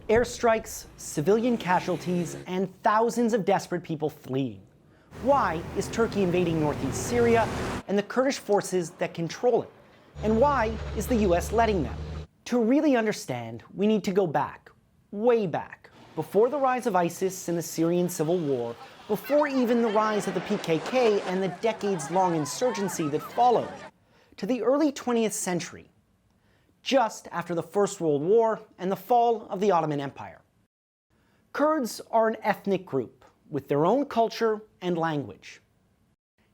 Airstrikes, civilian casualties, and thousands of desperate people fleeing. Why is Turkey invading northeast Syria and the Kurdish forces that control it? And why is the US letting them? To really understand, we need to go back, way back, before the rise of ISIS and the Syrian civil war, before even the rise of the PKK and the decades-long insurgency that followed, to the early 20th century, just after the First World War and the fall of the Ottoman Empire. Kurds are an ethnic group with their own culture and language.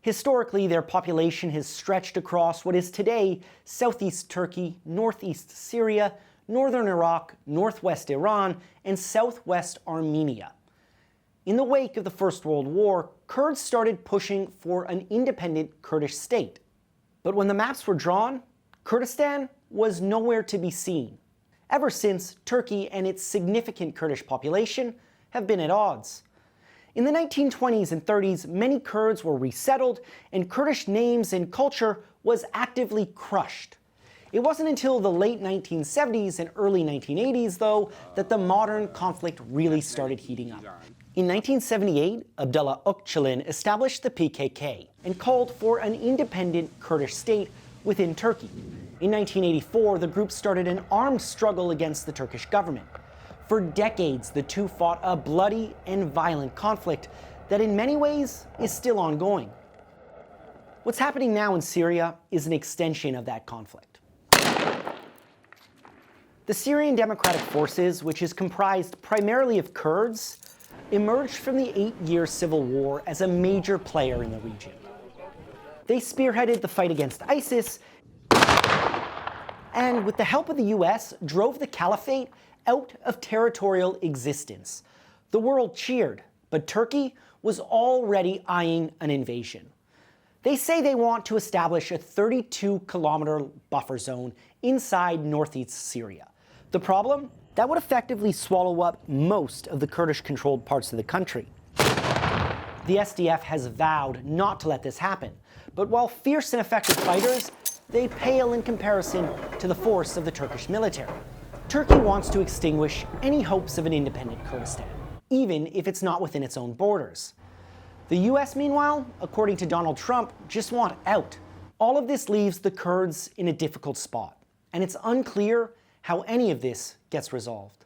Historically, their population has stretched across what is today southeast Turkey, northeast Syria, northern Iraq, northwest Iran, and southwest Armenia. In the wake of the First World War, Kurds started pushing for an independent Kurdish state. But when the maps were drawn, Kurdistan was nowhere to be seen. Ever since, Turkey and its significant Kurdish population have been at odds. In the 1920s and 30s, many Kurds were resettled, and Kurdish names and culture was actively crushed. It wasn't until the late 1970s and early 1980s, though, that the modern conflict really started heating up. In 1978, Abdullah Ocalan established the PKK and called for an independent Kurdish state within Turkey. In 1984, the group started an armed struggle against the Turkish government. For decades, the two fought a bloody and violent conflict that in many ways is still ongoing. What's happening now in Syria is an extension of that conflict. The Syrian Democratic Forces, which is comprised primarily of Kurds, emerged from the 8-year civil war as a major player in the region. They spearheaded the fight against ISIS and, with the help of the US, drove the caliphate out of territorial existence. The world cheered, but Turkey was already eyeing an invasion. They say they want to establish a 32-kilometer buffer zone inside northeast Syria. The problem? That would effectively swallow up most of the Kurdish-controlled parts of the country. The SDF has vowed not to let this happen, but while fierce and effective fighters, they pale in comparison to the force of the Turkish military. Turkey wants to extinguish any hopes of an independent Kurdistan, even if it's not within its own borders. The US, meanwhile, according to Donald Trump, just want out. All of this leaves the Kurds in a difficult spot, and it's unclear how any of this gets resolved.